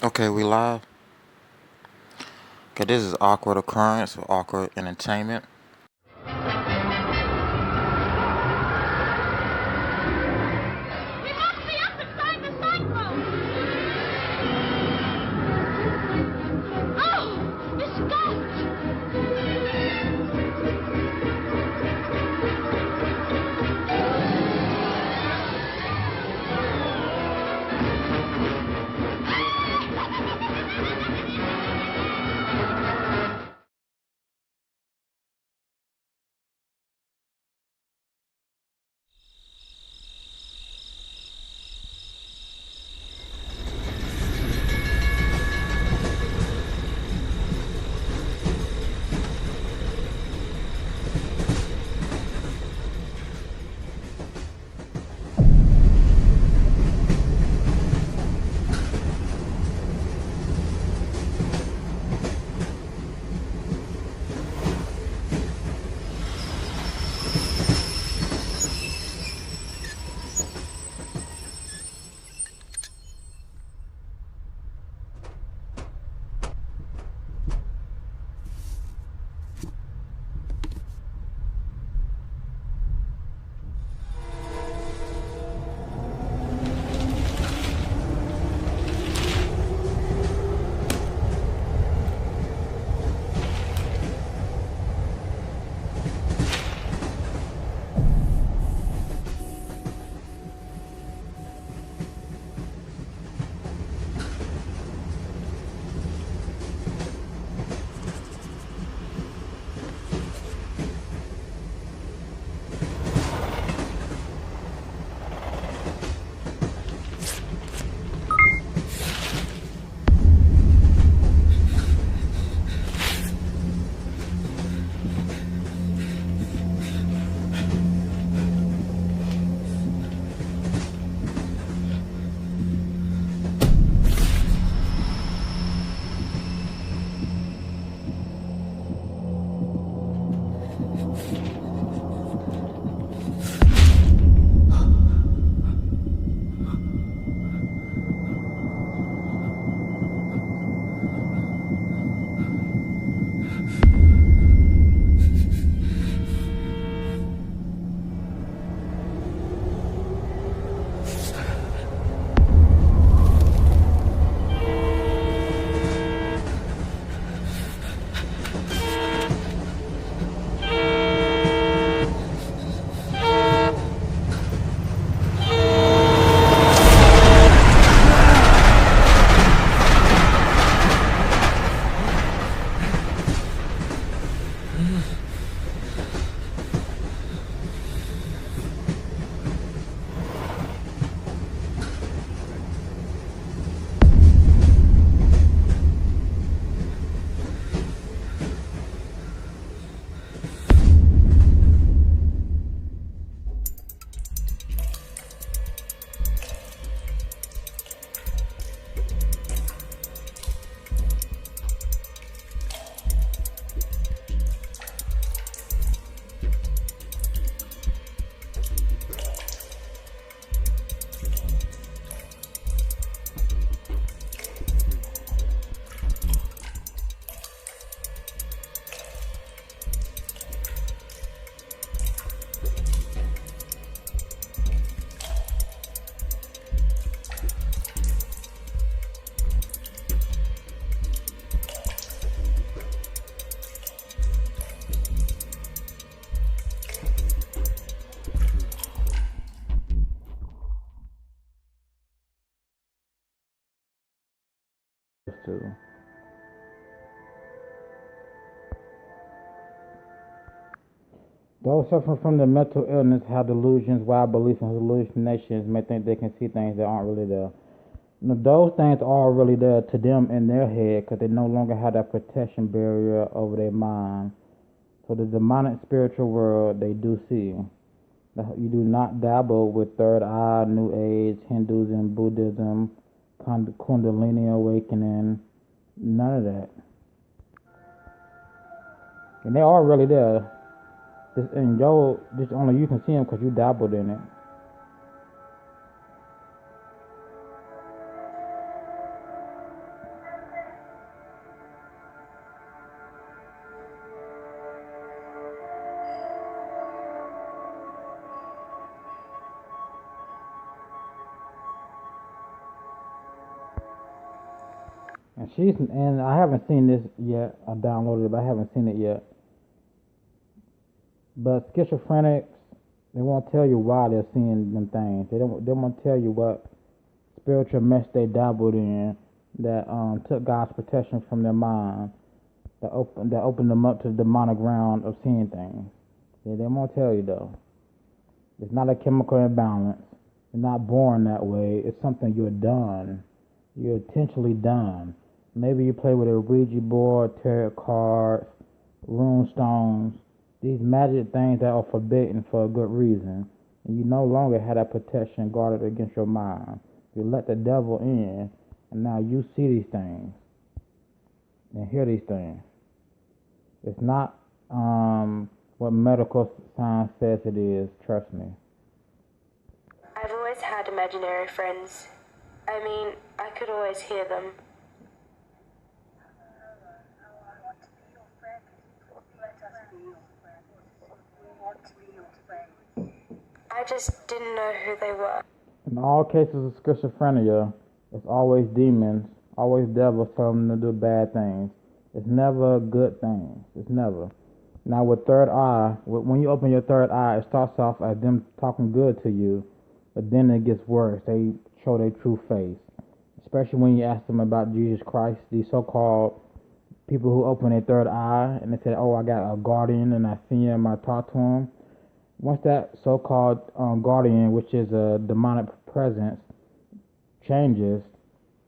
Okay, we live. Okay, this is awkward occurrence or awkward entertainment. We must be up inside the cyclone! Oh! It's ghosts! To. Those suffering from the mental illness have delusions, wild beliefs, and hallucinations may think they can see things that aren't really there. Now, those things are really there to them in their head because they no longer have that protection barrier over their mind. So the demonic spiritual world they do see. You do not dabble with third eye, New Age, Hinduism, Buddhism, Kundalini awakening, none of that. And they are really there. And this only you can see them because you dabbled in it. And I haven't seen this yet. I downloaded it, but I haven't seen it yet. But schizophrenics, they won't tell you why they're seeing them things. They won't tell you what spiritual mess they dabbled in that took God's protection from their mind, that opened them up to the demonic realm of seeing things. They won't tell you though. It's not a chemical imbalance. You're not born that way. It's something you're done. You're intentionally done. Maybe you play with a Ouija board, tarot cards, rune stones, these magic things that are forbidden for a good reason. And you no longer have that protection guarded against your mind. You let the devil in, and now you see these things and hear these things. It's not what medical science says it is, trust me. I've always had imaginary friends. I mean, I could always hear them. I just didn't know who they were. In all cases of schizophrenia, it's always demons, always devils telling them to do bad things. It's never good things. It's never. Now with third eye, when you open your third eye, it starts off as them talking good to you, but then it gets worse. They show their true face. Especially when you ask them about Jesus Christ, these so-called people who open their third eye, and they say, oh, I got a guardian, and I see him, I talk to him. Once that so-called guardian, which is a demonic presence, changes,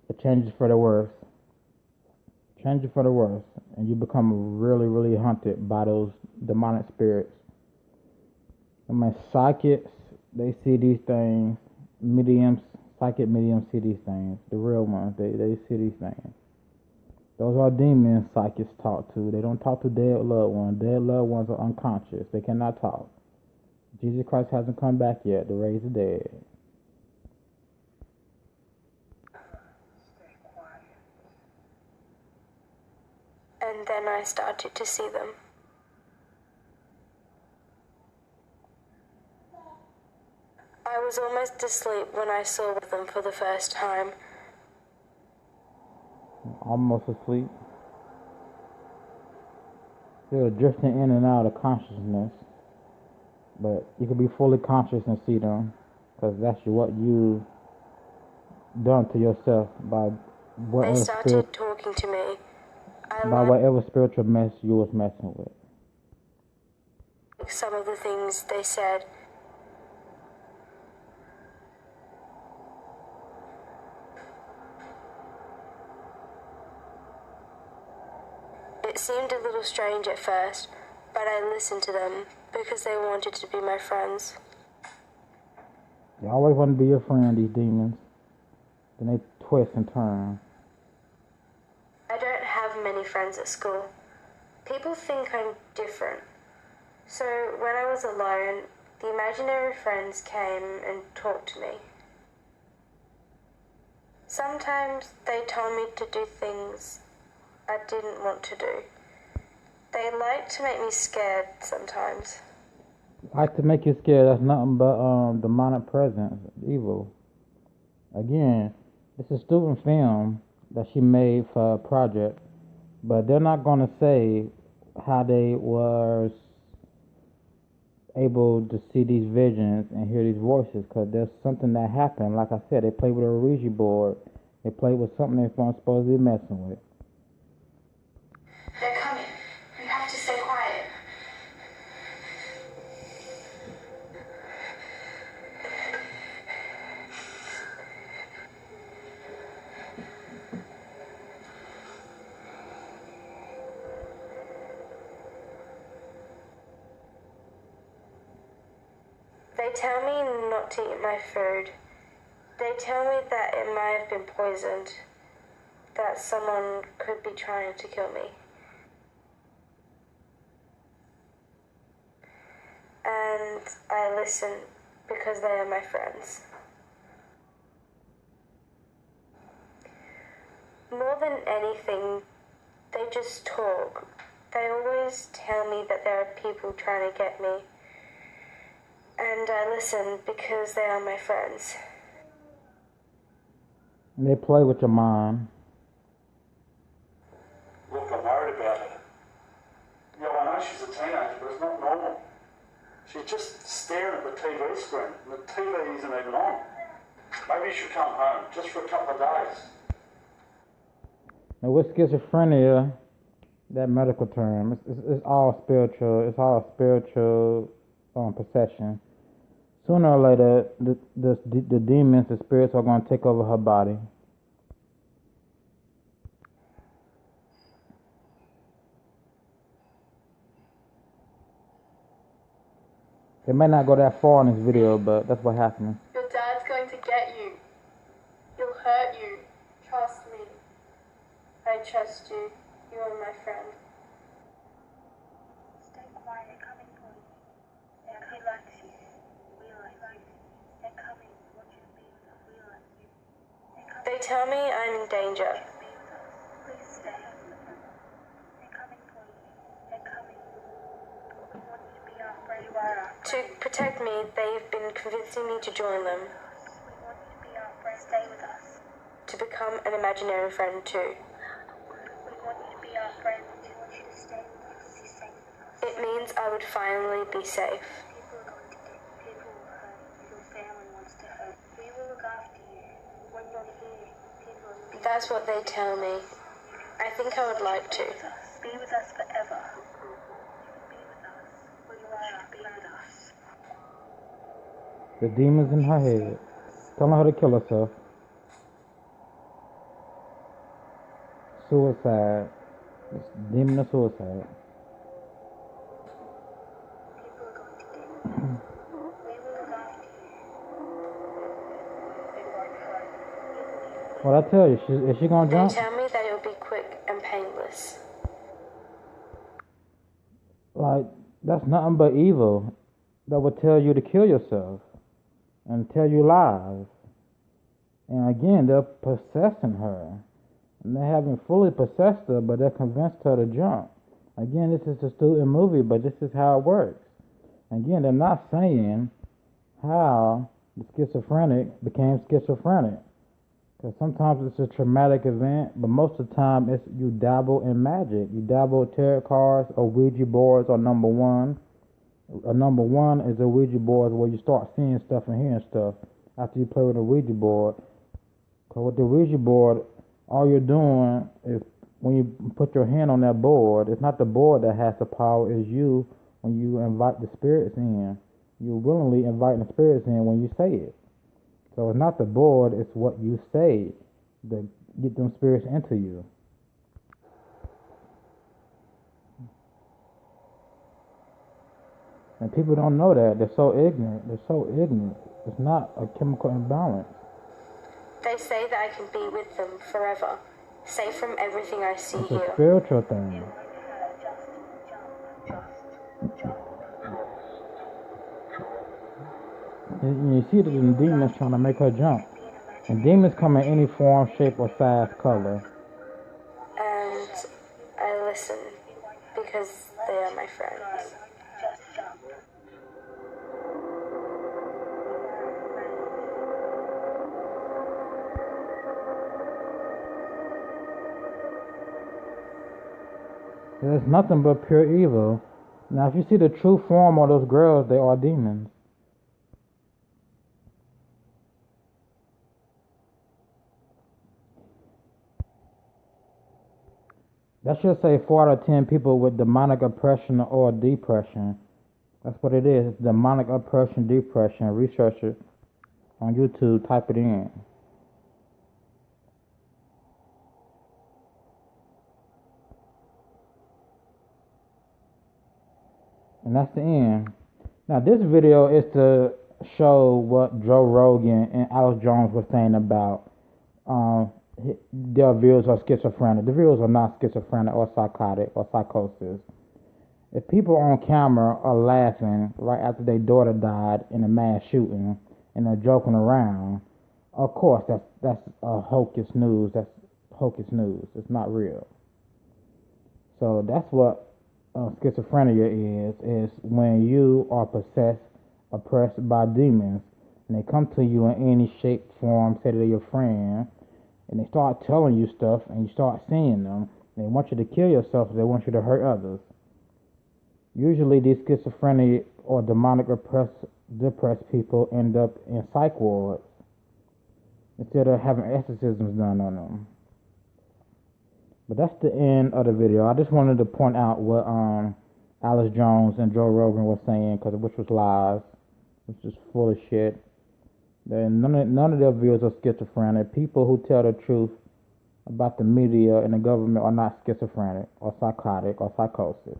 it changes for the worse. Changes for the worse. And you become really, really hunted by those demonic spirits. I mean, psychics, they see these things. Mediums, psychic mediums see these things. The real ones, they see these things. Those are demons psychics talk to. They don't talk to dead loved ones. Dead loved ones are unconscious. They cannot talk. Jesus Christ hasn't come back yet to raise the dead. And then I started to see them. I was almost asleep when I saw them for the first time. Almost asleep. They're drifting in and out of consciousness. But you can be fully conscious and see them, because that's what you done to yourself by They started talking to me. whatever spiritual mess you was messing with. Some of the things they said. It seemed a little strange at first, but I listened to them because they wanted to be my friends. They always want to be your friend, these demons. Then they twist and turn. I don't have many friends at school. People think I'm different. So when I was alone, the imaginary friends came and talked to me. Sometimes they told me to do things I didn't want to do. They like to make me scared sometimes. Like to make you scared, that's nothing but demonic presence, evil. Again, it's a student film that she made for a project, but they're not going to say how they was able to see these visions and hear these voices, because there's something that happened. Like I said, they played with a Ouija board. They played with something they weren't supposed to be messing with. They're coming. You have to stay quiet. They tell me not to eat my food. They tell me that it might have been poisoned, that someone could be trying to kill me. And I listen because they are my friends. More than anything, they just talk. They always tell me that there are people trying to get me. And I listen because they are my friends. And they play with your mind. come home, just for a couple of days. Now with schizophrenia, that medical term, it's all spiritual. It's all spiritual possession. Sooner or later, the demons, the spirits are going to take over her body. It may not go that far in this video, but that's what happened. Your dad's going to get you. He'll hurt you. Trust me. I trust you. You are my friend. Stay quiet. They're coming for you. He likes you. We like you. They're coming. We want you to be with us. We like you. They tell me I'm in danger. Be with us. Please stay. They're coming for you. They're coming. We want you to be our friend. You are our friend. To protect me, they've been convincing me to join them. We want you to be our friend. Stay with us. To become an imaginary friend too. We want you to be our friend. We want you to stay with us. You stay with us. It means I would finally be safe. People are going to get you. People will hurt you. Your family wants to hurt you. We will look after you. When you're here, people are looking That's what they tell me. I think I would like to. with us. Be with us forever. Be with us. We want you to be with us. The demons in her head, telling her to kill herself. Suicide. It's demon of suicide. People are going to get you. We will look after you. It won't hurt. What I tell you, is she gonna They jump? tell me that it will be quick and painless. Like, that's nothing but evil that would tell you to kill yourself and tell you lies. And again, they're possessing her. And they haven't fully possessed her, but they're convinced her to jump. Again, this is a student movie, but this is how it works. Again, they're not saying how the schizophrenic became schizophrenic. Because sometimes it's a traumatic event, but most of the time it's you dabble in magic. You dabble with tarot cards or Ouija boards or number one. A number one is a Ouija board where you start seeing stuff and hearing stuff after you play with a Ouija board. Because with the Ouija board, all you're doing is when you put your hand on that board, it's not the board that has the power, it's you when you invite the spirits in. You're willingly inviting the spirits in when you say it. So it's not the board, it's what you say that get them spirits into you. And people don't know that. They're so ignorant. They're so ignorant. It's not a chemical imbalance. They say that I can be with them forever, safe from everything I see It's here. a spiritual thing. And you see that the demons trying to make her jump. And demons come in any form, shape, or size, color. And I listen because they are my friends. Just jump. There's nothing but pure evil. Now, if you see the true form of those girls, they are demons. That should say 4 out of 10 people with demonic oppression or depression. That's what it is. It's demonic oppression, depression. Research it on YouTube. Type it in. And that's the end. Now, this video is to show what Joe Rogan and Alex Jones were saying about their views of schizophrenia. The views are not schizophrenia or psychotic or psychosis. If people on camera are laughing right after their daughter died in a mass shooting and they're joking around, of course that's hocus news. That's hocus news. It's not real. So that's what schizophrenia is when you are possessed, oppressed by demons, and they come to you in any shape, form, say they're your friend, and they start telling you stuff, and you start seeing them. They want you to kill yourself. They want you to hurt others. Usually, these schizophrenic or demonic depressed people end up in psych wards. instead of having exorcisms done on them. But that's the end of the video. I just wanted to point out what Alex Jones and Joe Rogan was saying, which was lies, which is full of shit. None of their views are schizophrenic. People who tell the truth about the media and the government are not schizophrenic or psychotic or psychosis.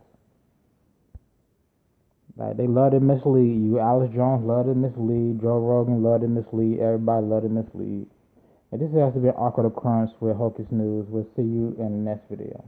Like, they love to mislead you. Alex Jones loved to mislead. Joe Rogan loved to mislead. Everybody loved to mislead. And this has to be an awkward occurrence with Hocus News. We'll see you in the next video.